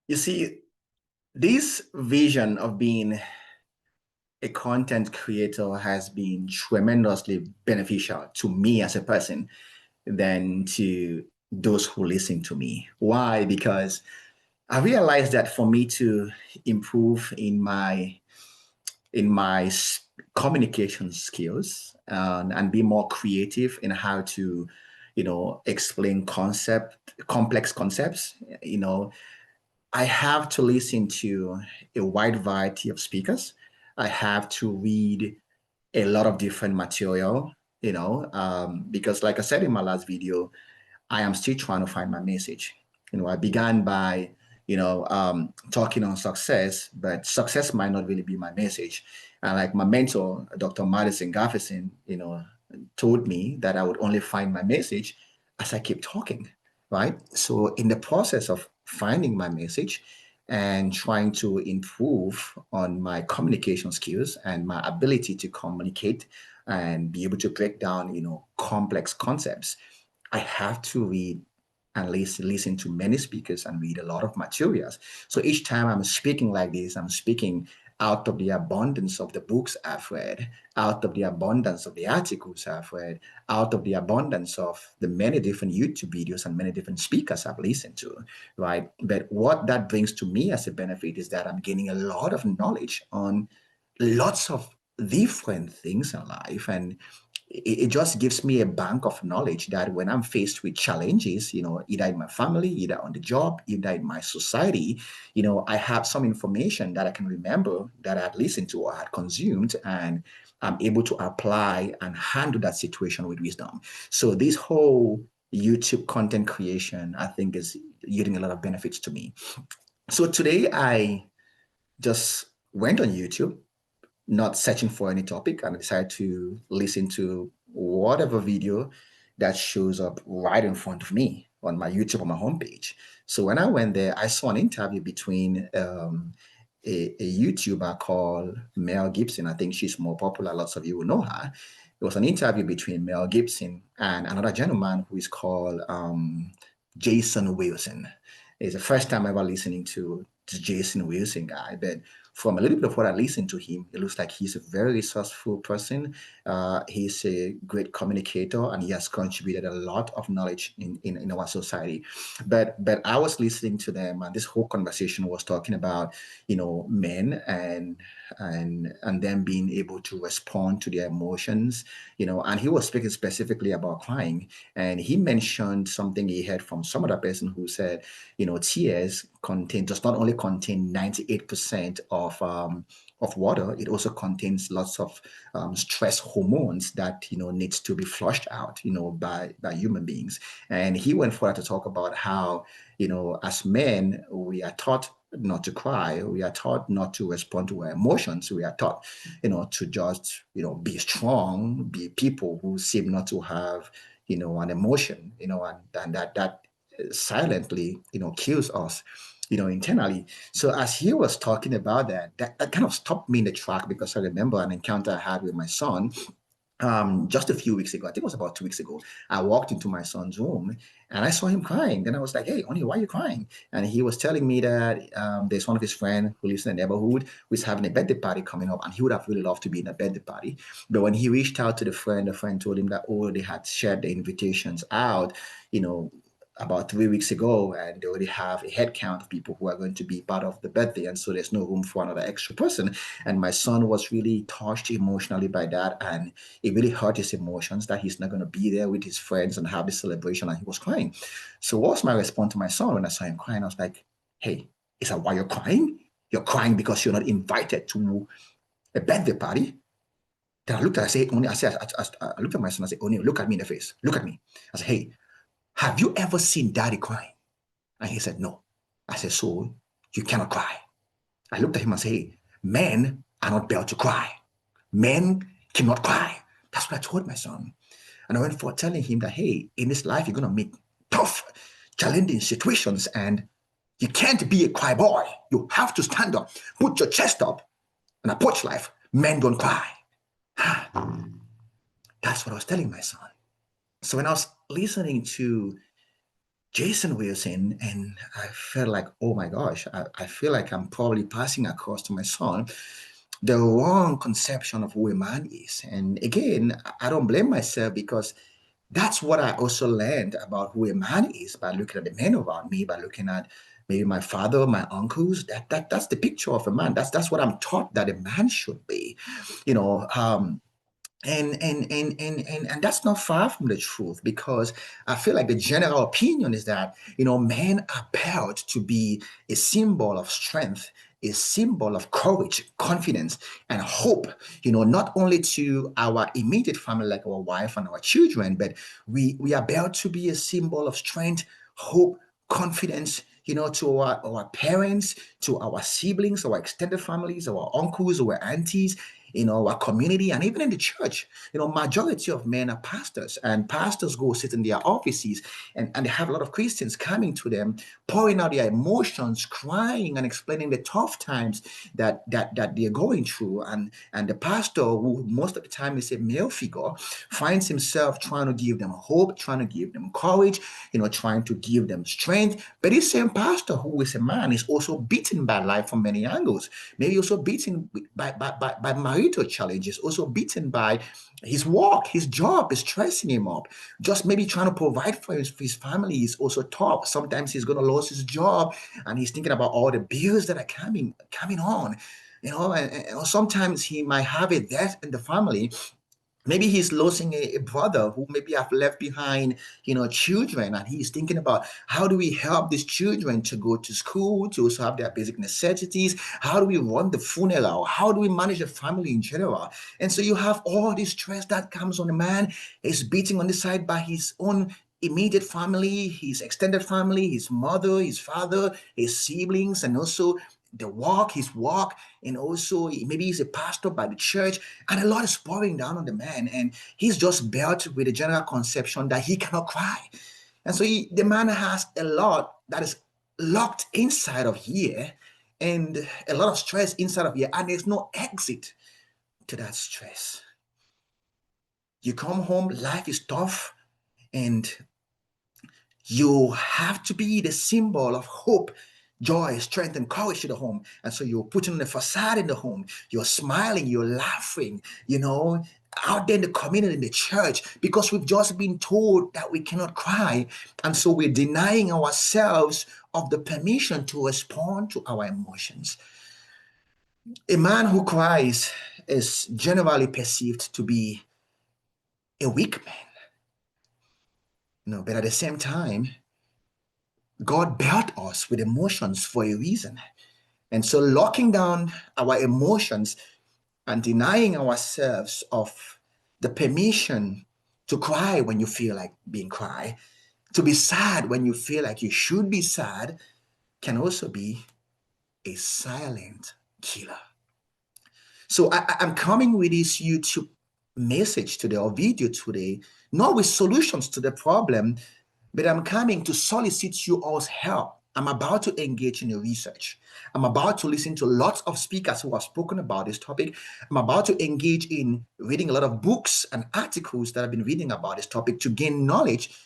You see, this vision of being a content creator has been tremendously beneficial to me as a person than to those who listen to me. Why? Because I realized that for me to improve in my communication skills and be more creative in how to, explain complex concepts, I have to listen to a wide variety of speakers. I have to read a lot of different material, because like I said in my last video, I am still trying to find my message. I began by, talking on success, but success might not really be my message. And like my mentor, Dr. Madison Gafferson, told me that I would only find my message as I keep talking, right? So in the process of finding my message and trying to improve on my communication skills and my ability to communicate and be able to break down, complex concepts, I have to read and listen to many speakers and read a lot of materials. So each time I'm speaking like this, I'm speaking out of the abundance of the books I've read, out of the abundance of the articles I've read, out of the abundance of the many different YouTube videos and many different speakers I've listened to, right? But what that brings to me as a benefit is that I'm gaining a lot of knowledge on lots of different things in life. And it just gives me a bank of knowledge that when I'm faced with challenges, either in my family, either on the job, either in my society, I have some information that I can remember that I had listened to or had consumed, and I'm able to apply and handle that situation with wisdom. So this whole YouTube content creation, I think, is yielding a lot of benefits to me. So today I just went on YouTube, not searching for any topic, and I decided to listen to whatever video that shows up right in front of me on my YouTube on my homepage. So when I went there, I saw an interview between a YouTuber called Mel Gibson. I think she's more popular. Lots of you will know her. It was an interview between Mel Gibson and another gentleman who is called Jason Wilson. It's the first time ever listening to this Jason Wilson guy, but from a little bit of what I listened to him, it looks like he's a very resourceful person. He's a great communicator, and he has contributed a lot of knowledge in our society. But I was listening to them, and this whole conversation was talking about, men and them being able to respond to their emotions, and he was speaking specifically about crying, and he mentioned something he heard from some other person who said, tears does not only contain 98% of water, it also contains lots of stress hormones that needs to be flushed out, by human beings. And he went further to talk about how, as men, we are taught not to cry. We are taught not to respond to our emotions. We are taught, to just, be strong, be people who seem not to have, an emotion, and that silently, kills us, internally. So as he was talking about that kind of stopped me in the track, because I remember an encounter I had with my son just a few weeks ago. I think it was about 2 weeks ago. I walked into my son's room and I saw him crying. Then I was like, "Hey, Oni, why are you crying?" And he was telling me that there's one of his friends who lives in the neighborhood who is having a birthday party coming up, and he would have really loved to be in a birthday party. But when he reached out to the friend told him that, oh, they had shared the invitations out, you know, about 3 weeks ago, and they already have a head count of people who are going to be part of the birthday, and so there's no room for another extra person. And my son was really touched emotionally by that, and it really hurt his emotions that he's not going to be there with his friends and have this celebration, and he was crying. So what was my response to my son when I saw him crying? I was like, "Hey, is that why you're crying? You're crying because you're not invited to a birthday party?" Then I looked at, I said, Oni, I looked at my son, I said, "Oni, look at me in the face. Look at me." I said, "Hey, have you ever seen daddy crying?" And he said, "No." I said, "So you cannot cry." I looked at him and said, "Hey, men are not built to cry. Men cannot cry." That's what I told my son. And I went for telling him that, hey, in this life, you're going to meet tough, challenging situations, and you can't be a cry boy. You have to stand up, put your chest up, and approach life. Men don't cry. That's what I was telling my son. So when I was listening to Jason Wilson, and I felt like, oh my gosh, I feel like I'm probably passing across to my son the wrong conception of who a man is. And again, I don't blame myself because that's what I also learned about who a man is by looking at the men around me, by looking at maybe my father, my uncles. That's the picture of a man. That's what I'm taught that a man should be. You know, and that's not far from the truth, because I feel like the general opinion is that men are built to be a symbol of strength, a symbol of courage, confidence, and hope, not only to our immediate family like our wife and our children, but we are built to be a symbol of strength, hope, confidence, to our parents, to our siblings, our extended families, our uncles, our aunties, our community, and even in the church. Majority of men are pastors, and pastors go sit in their offices, and they have a lot of Christians coming to them, pouring out their emotions, crying and explaining the tough times that they're going through. And the pastor, who most of the time is a male figure, finds himself trying to give them hope, trying to give them courage, trying to give them strength. But this same pastor, who is a man, is also beaten by life from many angles. Maybe also beaten by marital challenges, also beaten by his work, his job is stressing him up. Just maybe trying to provide for his family is also tough. Sometimes he's going to lose his job, and he's thinking about all the bills that are coming on. And sometimes he might have a death in the family. Maybe he's losing a brother who maybe have left behind, children, and he's thinking about how do we help these children to go to school, to also have their basic necessities? How do we run the funeral? How do we manage the family in general? And so you have all this stress that comes on a man. He's beating on the side by his own immediate family, his extended family, his mother, his father, his siblings, and also his walk, and also maybe he's a pastor by the church, and a lot is pouring down on the man, and he's just built with a general conception that he cannot cry. And so the man has a lot that is locked inside of here, and a lot of stress inside of here, and there's no exit to that stress. You come home, life is tough, and you have to be the symbol of hope, joy, strength, and courage to the home. And so you're putting on a facade in the home. You're smiling, you're laughing, out there in the community, in the church, because we've just been told that we cannot cry. And so we're denying ourselves of the permission to respond to our emotions. A man who cries is generally perceived to be a weak man. But at the same time, God built us with emotions for a reason. And so locking down our emotions and denying ourselves of the permission to cry when you feel like being cry, to be sad when you feel like you should be sad, can also be a silent killer. So I'm coming with this YouTube message today or video today, not with solutions to the problem, but I'm coming to solicit you all's help. I'm about to engage in a research. I'm about to listen to lots of speakers who have spoken about this topic. I'm about to engage in reading a lot of books and articles that I've been reading about this topic to gain knowledge,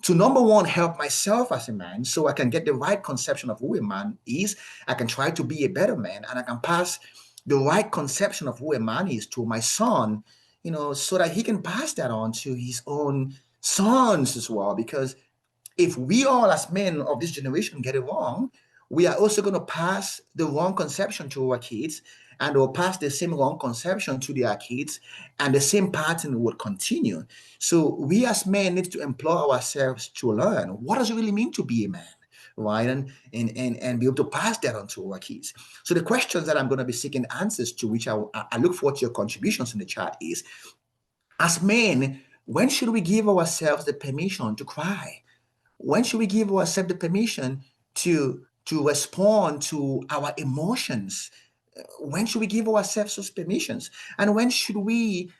to number one, help myself as a man so I can get the right conception of who a man is. I can try to be a better man, and I can pass the right conception of who a man is to my son, so that he can pass that on to his own sons as well. Because if we all as men of this generation get it wrong, we are also going to pass the wrong conception to our kids, and they'll pass the same wrong conception to their kids, and the same pattern will continue. So we as men need to employ ourselves to learn what does it really mean to be a man, right? And be able to pass that on to our kids. So the questions that I'm going to be seeking answers to, which I look forward to your contributions in the chat, is, as men, when should we give ourselves the permission to cry? When should we give ourselves the permission to respond to our emotions? When should we give ourselves those permissions? And when should we,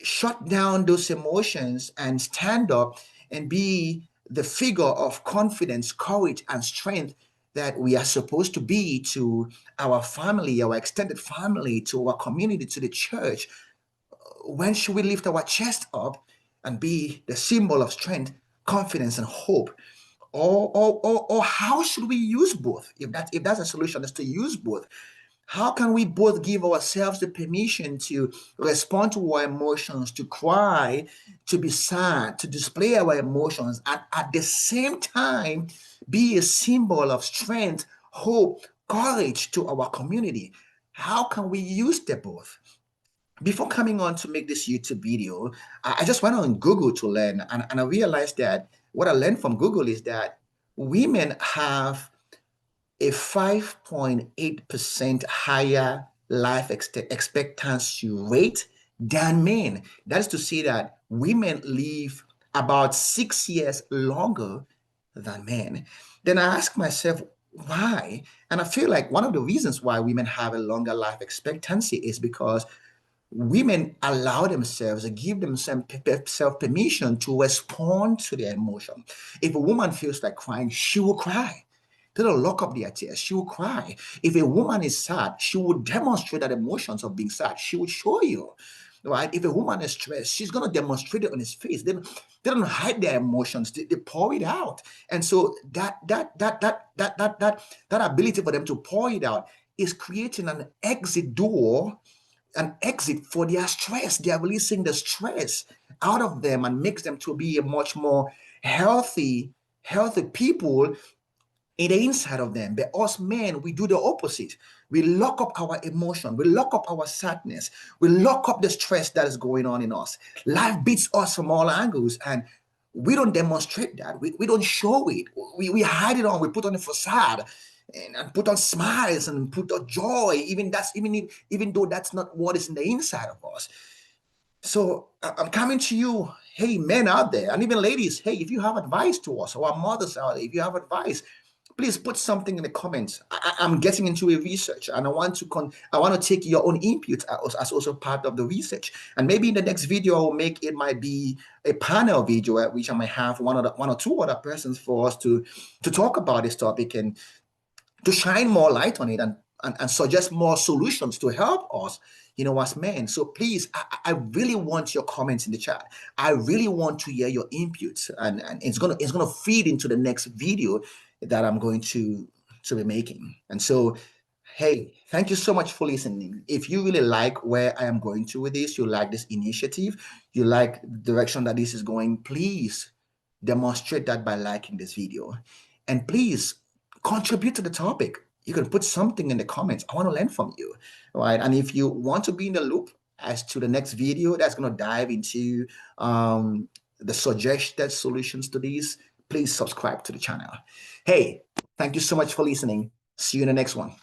shut down those emotions and stand up and be the figure of confidence, courage, and strength that we are supposed to be to our family, our extended family, to our community, to the church? When should we lift our chest up and be the symbol of strength, confidence, and hope? Or how should we use both? If that's a solution, is to use both. How can we both give ourselves the permission to respond to our emotions, to cry, to be sad, to display our emotions, and at the same time be a symbol of strength, hope, courage to our community? How can we use them both? Before coming on to make this YouTube video, I just went on Google to learn, and I realized that what I learned from Google is that women have a 5.8% higher life expectancy rate than men. That is to say that women live about 6 years longer than men. Then I ask myself, why? And I feel like one of the reasons why women have a longer life expectancy is because women allow themselves, give themselves permission to respond to their emotion. If a woman feels like crying, she will cry. They don't lock up their tears. She will cry. If a woman is sad, she will demonstrate that emotions of being sad. She will show you. Right? If a woman is stressed, she's gonna demonstrate it on his face. They don't hide their emotions, they pour it out. And so that ability for them to pour it out is creating an exit door, an exit for their stress. They are releasing the stress out of them and makes them to be a much more healthy people in the inside of them. But us men, we do the opposite. We lock up our emotion, we lock up our sadness, we lock up the stress that is going on in us. Life beats us from all angles, and we don't demonstrate that. We don't show it. We hide it on, we put on a facade and put on smiles and put on joy, even though that's not what is in the inside of us. So I'm coming to you, hey, men out there, and even ladies, hey, if you have advice to us, or our mothers out there, if you have advice, please put something in the comments. I'm getting into a research, and I want to take your own input as also part of the research. And maybe in the next video, I will make it might be a panel video at which I might have one or two other persons for us to talk about this topic and to shine more light on it, and suggest more solutions to help us, as men. So please, I really want your comments in the chat. I really want to hear your inputs, and it's gonna feed into the next video that I'm going to be making. And so, hey, thank you so much for listening. If you really like where I am going to with this, you like this initiative, you like the direction that this is going, please demonstrate that by liking this video. And please contribute to the topic. You can put something in the comments. I want to learn from you, right? And if you want to be in the loop as to the next video that's going to dive into the suggested solutions to these, please subscribe to the channel. Hey, thank you so much for listening. See you in the next one.